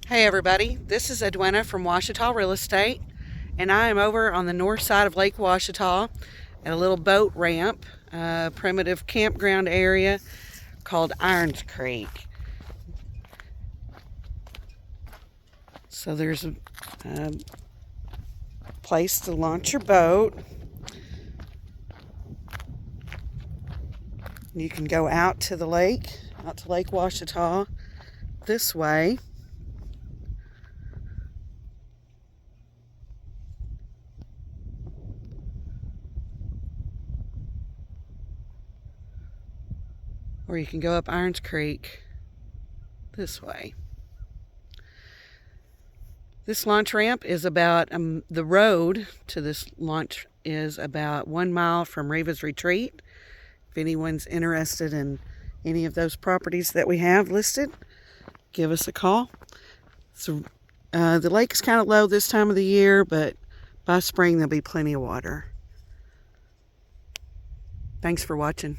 Hey everybody, this is Edwenna from Ouachita Real Estate, and I am over on the north side of Lake Ouachita at a little boat ramp, primitive campground area called Irons Creek. So there's a place to launch your boat. You can go out to the lake, out to Lake Ouachita this way. Or you can go up Irons Creek this way. This launch ramp is about, the road to this launch is about 1 mile from Reva's Retreat. If anyone's interested in any of those properties that we have listed, give us a call. So the lake is kind of low this time of the year, but by spring there'll be plenty of water. Thanks for watching.